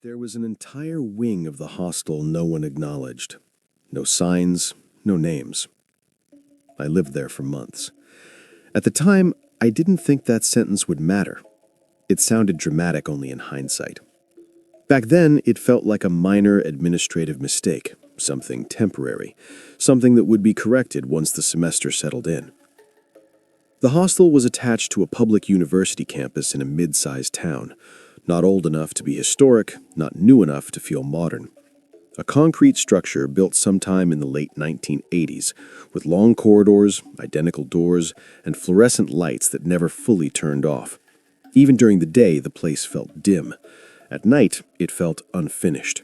There was an entire wing of the hostel no one acknowledged. No signs, no names. I lived there for months. At the time, I didn't think that sentence would matter. It sounded dramatic only in hindsight. Back then, it felt like a minor administrative mistake, something temporary, something that would be corrected once the semester settled in. The hostel was attached to a public university campus in a mid-sized town, not old enough to be historic, not new enough to feel modern. A concrete structure built sometime in the late 1980s, with long corridors, identical doors, and fluorescent lights that never fully turned off. Even during the day, the place felt dim. At night, it felt unfinished.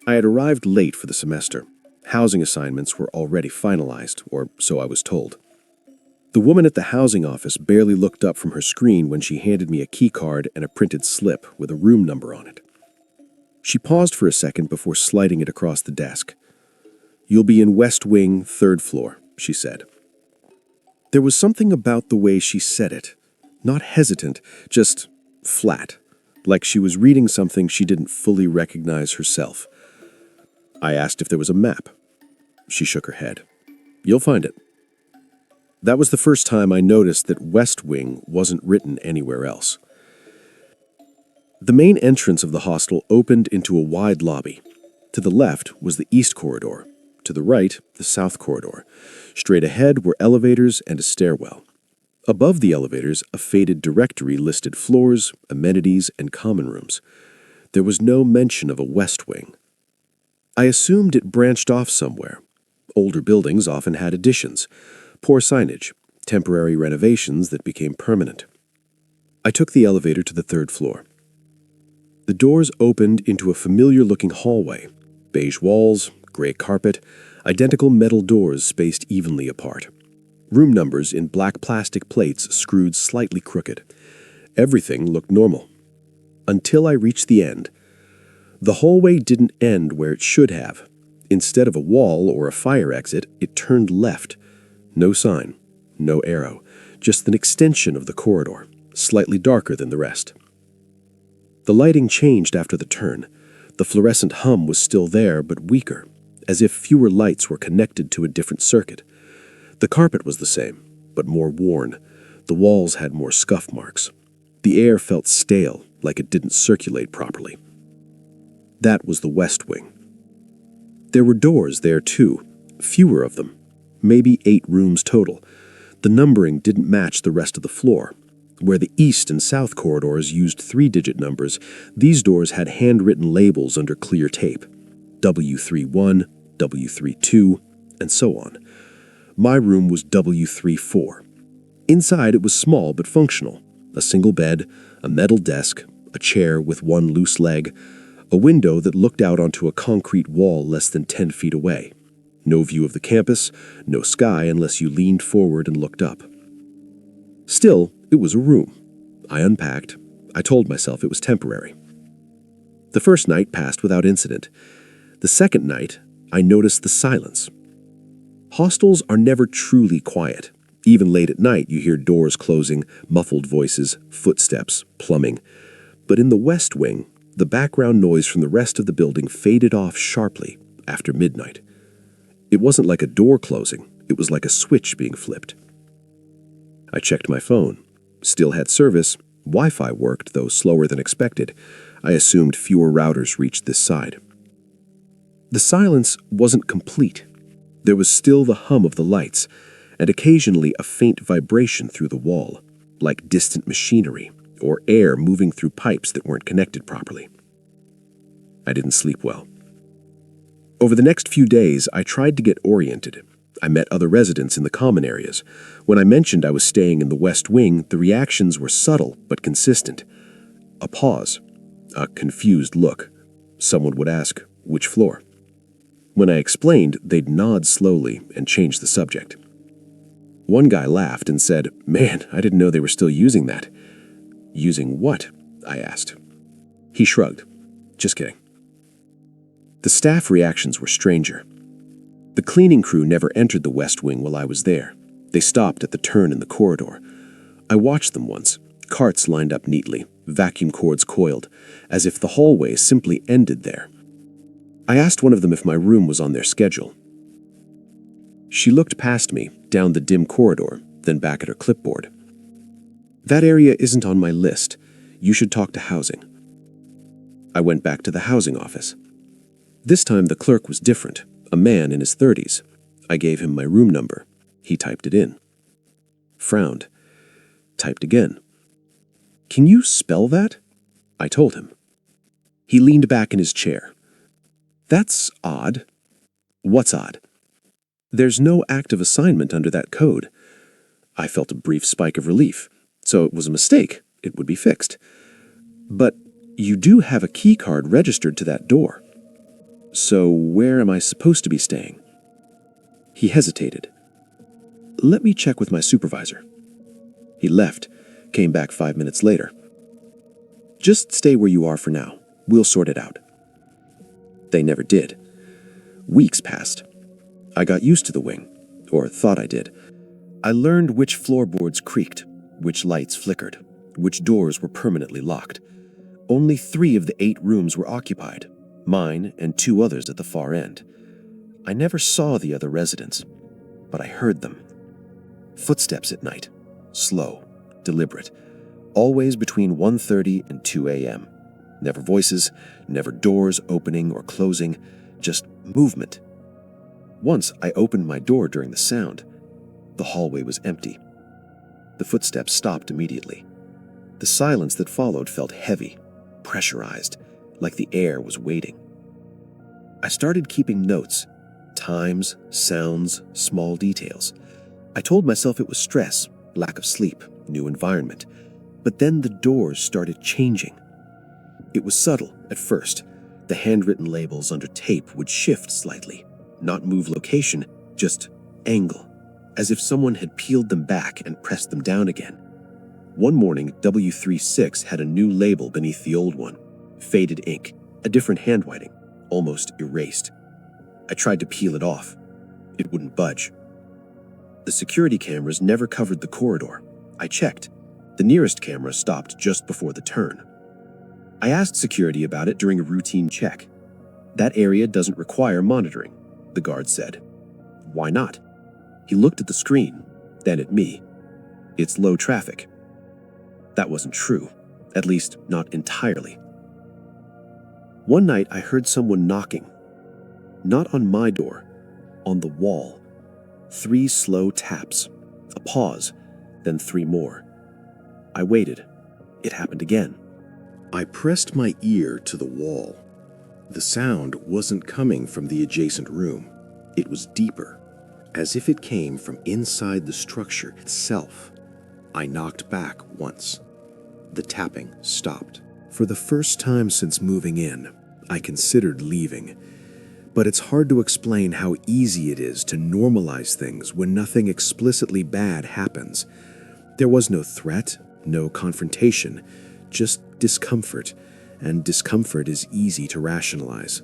I had arrived late for the semester. Housing assignments were already finalized, or so I was told. The woman at the housing office barely looked up from her screen when she handed me a key card and a printed slip with a room number on it. She paused for a second before sliding it across the desk. "You'll be in West Wing, 3rd floor," she said. There was something about the way she said it. Not hesitant, just flat, like she was reading something she didn't fully recognize herself. I asked if there was a map. She shook her head. "You'll find it." That was the first time I noticed that West Wing wasn't written anywhere else. The main entrance of the hostel opened into a wide lobby. To the left was the East Corridor. To the right, the South Corridor. Straight ahead were elevators and a stairwell. Above the elevators, a faded directory listed floors, amenities, and common rooms. There was no mention of a West Wing. I assumed it branched off somewhere. Older buildings often had additions. Poor signage, temporary renovations that became permanent. I took the elevator to the 3rd floor. The doors opened into a familiar-looking hallway. Beige walls, gray carpet, identical metal doors spaced evenly apart. Room numbers in black plastic plates screwed slightly crooked. Everything looked normal. Until I reached the end. The hallway didn't end where it should have. Instead of a wall or a fire exit, it turned left. No sign, no arrow, just an extension of the corridor, slightly darker than the rest. The lighting changed after the turn. The fluorescent hum was still there, but weaker, as if fewer lights were connected to a different circuit. The carpet was the same, but more worn. The walls had more scuff marks. The air felt stale, like it didn't circulate properly. That was the West Wing. There were doors there, too, fewer of them. Maybe 8 rooms total. The numbering didn't match the rest of the floor. Where the East and South corridors used 3-digit numbers, these doors had handwritten labels under clear tape. W31, W32, and so on. My room was W34. Inside it was small but functional. A single bed, a metal desk, a chair with one loose leg, a window that looked out onto a concrete wall less than 10 feet away. No view of the campus, no sky unless you leaned forward and looked up. Still, it was a room. I unpacked. I told myself it was temporary. The first night passed without incident. The second night, I noticed the silence. Hostels are never truly quiet. Even late at night, you hear doors closing, muffled voices, footsteps, plumbing. But in the West Wing, the background noise from the rest of the building faded off sharply after midnight. It wasn't like a door closing. It was like a switch being flipped. I checked my phone. Still had service. Wi-Fi worked, though slower than expected. I assumed fewer routers reached this side. The silence wasn't complete. There was still the hum of the lights, and occasionally a faint vibration through the wall, like distant machinery or air moving through pipes that weren't connected properly. I didn't sleep well. Over the next few days, I tried to get oriented. I met other residents in the common areas. When I mentioned I was staying in the West Wing, the reactions were subtle but consistent. A pause. A confused look. Someone would ask, "Which floor?" When I explained, they'd nod slowly and change the subject. One guy laughed and said, "Man, I didn't know they were still using that." "Using what?" I asked. He shrugged. "Just kidding." The staff reactions were stranger. The cleaning crew never entered the West Wing while I was there. They stopped at the turn in the corridor. I watched them once, carts lined up neatly, vacuum cords coiled, as if the hallway simply ended there. I asked one of them if my room was on their schedule. She looked past me, down the dim corridor, then back at her clipboard. "That area isn't on my list. You should talk to housing." I went back to the housing office. This time the clerk was different, a man in his 30s. I gave him my room number. He typed it in. Frowned. Typed again. "Can you spell that?" I told him. He leaned back in his chair. "That's odd." "What's odd?" "There's no active assignment under that code." I felt a brief spike of relief. So it was a mistake. It would be fixed. "But you do have a key card registered to that door. So where am I supposed to be staying?" He hesitated. "Let me check with my supervisor." He left, came back 5 minutes later. "Just stay where you are for now. We'll sort it out." They never did. Weeks passed. I got used to the wing, or thought I did. I learned which floorboards creaked, which lights flickered, which doors were permanently locked. Only 3 of the 8 rooms were occupied, mine and 2 others at the far end. I never saw the other residents, but I heard them. Footsteps at night, slow, deliberate, always between 1:30 and 2 a.m. Never voices, never doors opening or closing, just movement. Once I opened my door during the sound. The hallway was empty. The footsteps stopped immediately. The silence that followed felt heavy, pressurized, like the air was waiting. I started keeping notes, times, sounds, small details. I told myself it was stress, lack of sleep, new environment. But then the doors started changing. It was subtle at first. The handwritten labels under tape would shift slightly, not move location, just angle, as if someone had peeled them back and pressed them down again. One morning, W36 had a new label beneath the old one, faded ink, a different handwriting, almost erased. I tried to peel it off. It wouldn't budge. The security cameras never covered the corridor. I checked. The nearest camera stopped just before the turn. I asked security about it during a routine check. "That area doesn't require monitoring," the guard said. "Why not?" He looked at the screen, then at me. "It's low traffic." That wasn't true, at least not entirely. One night I heard someone knocking. Not on my door, on the wall. 3 slow taps, a pause, then 3 more. I waited. It happened again. I pressed my ear to the wall. The sound wasn't coming from the adjacent room. It was deeper, as if it came from inside the structure itself. I knocked back once. The tapping stopped. For the first time since moving in, I considered leaving. But it's hard to explain how easy it is to normalize things when nothing explicitly bad happens. There was no threat, no confrontation, just discomfort, and discomfort is easy to rationalize.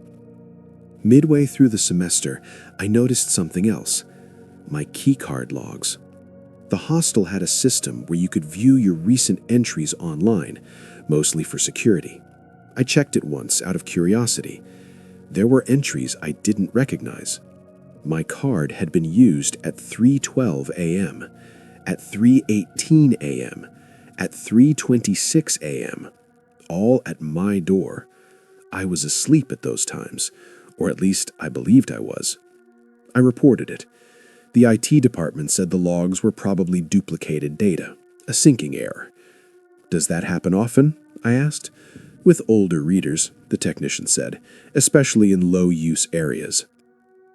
Midway through the semester, I noticed something else: my keycard logs. The hostel had a system where you could view your recent entries online, mostly for security. I checked it once out of curiosity. There were entries I didn't recognize. My card had been used at 3:12 a.m., at 3:18 a.m., at 3:26 a.m., all at my door. I was asleep at those times, or at least I believed I was. I reported it. The IT department said the logs were probably duplicated data, a syncing error. "Does that happen often?" I asked. "With older readers," the technician said, "especially in low-use areas."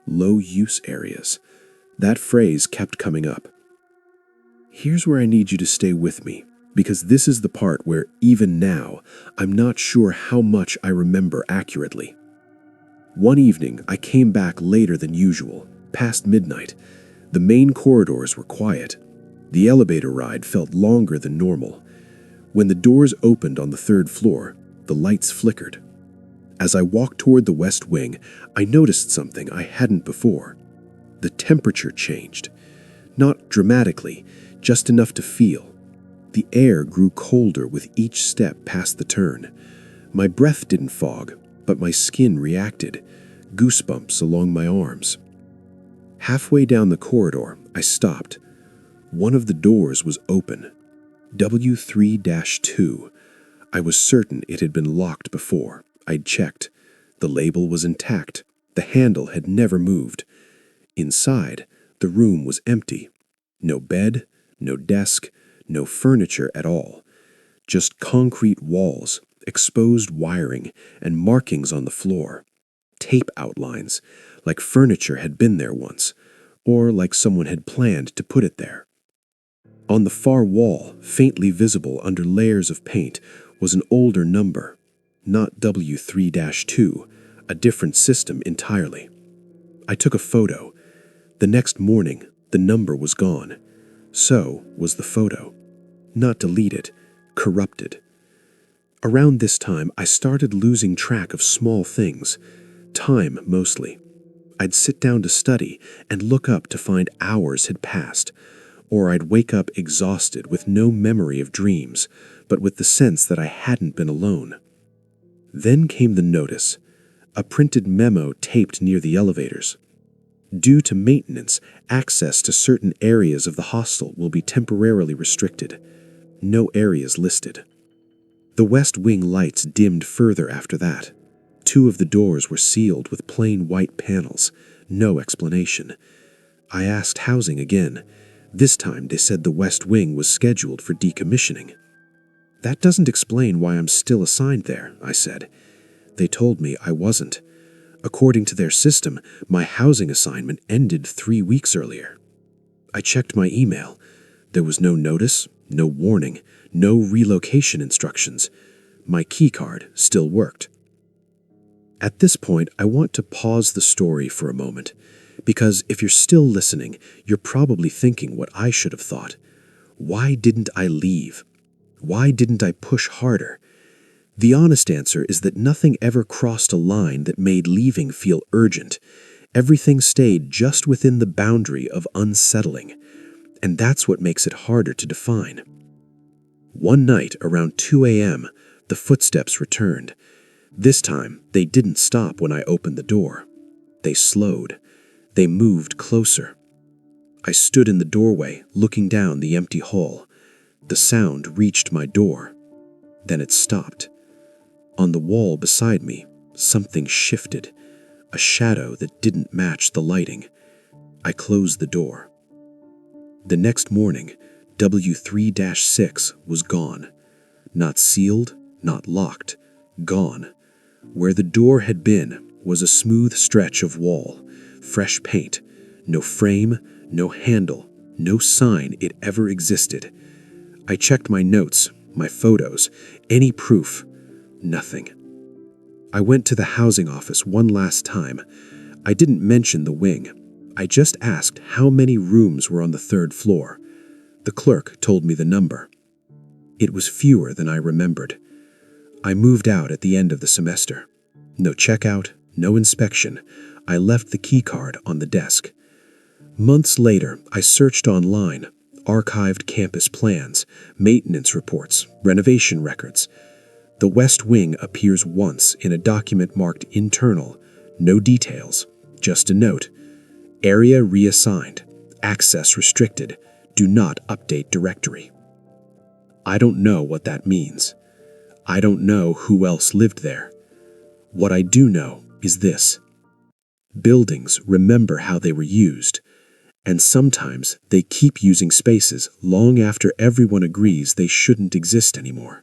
Low-use areas. That phrase kept coming up. Here's where I need you to stay with me, because this is the part where, even now, I'm not sure how much I remember accurately. One evening, I came back later than usual, past midnight. The main corridors were quiet. The elevator ride felt longer than normal. When the doors opened on the 3rd floor, the lights flickered. As I walked toward the west wing, I noticed something I hadn't before. The temperature changed. Not dramatically, just enough to feel. The air grew colder with each step past the turn. My breath didn't fog, but my skin reacted, goosebumps along my arms. Halfway down the corridor, I stopped. One of the doors was open. W3-2. I was certain it had been locked before. I'd checked. The label was intact. The handle had never moved. Inside, the room was empty. No bed, no desk, no furniture at all. Just concrete walls, exposed wiring, and markings on the floor. Tape outlines, like furniture had been there once, or like someone had planned to put it there. On the far wall, faintly visible under layers of paint, was an older number. Not W3-2, a different system entirely. I took a photo. The next morning, the number was gone. So was the photo. Not deleted, corrupted. Around this time, I started losing track of small things. Time, mostly. I'd sit down to study and look up to find hours had passed, or I'd wake up exhausted with no memory of dreams, but with the sense that I hadn't been alone. Then came the notice, a printed memo taped near the elevators. Due to maintenance, access to certain areas of the hostel will be temporarily restricted. No areas listed. The west wing lights dimmed further after that. 2 of the doors were sealed with plain white panels. No explanation. I asked housing again. This time they said the west wing was scheduled for decommissioning. That doesn't explain why I'm still assigned there, I said. They told me I wasn't. According to their system, my housing assignment ended 3 weeks earlier. I checked my email. There was no notice, no warning, no relocation instructions. My keycard still worked. At this point, I want to pause the story for a moment, because if you're still listening, you're probably thinking what I should have thought. Why didn't I leave? Why didn't I push harder? The honest answer is that nothing ever crossed a line that made leaving feel urgent. Everything stayed just within the boundary of unsettling, and that's what makes it harder to define. One night around 2 a.m., the footsteps returned. This time, they didn't stop when I opened the door. They slowed. They moved closer. I stood in the doorway, looking down the empty hall. The sound reached my door. Then it stopped. On the wall beside me, something shifted, a shadow that didn't match the lighting. I closed the door. The next morning, W3-6 was gone. Not sealed, not locked, gone. Where the door had been was a smooth stretch of wall, fresh paint, no frame, no handle, no sign it ever existed. I checked my notes, my photos, any proof. Nothing. I went to the housing office one last time. I didn't mention the wing. I just asked how many rooms were on the 3rd floor. The clerk told me the number. It was fewer than I remembered. I moved out at the end of the semester. No checkout, no inspection. I left the keycard on the desk. Months later, I searched online, archived campus plans, maintenance reports, renovation records. The West Wing appears once in a document marked internal, no details, just a note. Area reassigned, access restricted, do not update directory. I don't know what that means. I don't know who else lived there. What I do know is this. Buildings remember how they were used, and sometimes they keep using spaces long after everyone agrees they shouldn't exist anymore.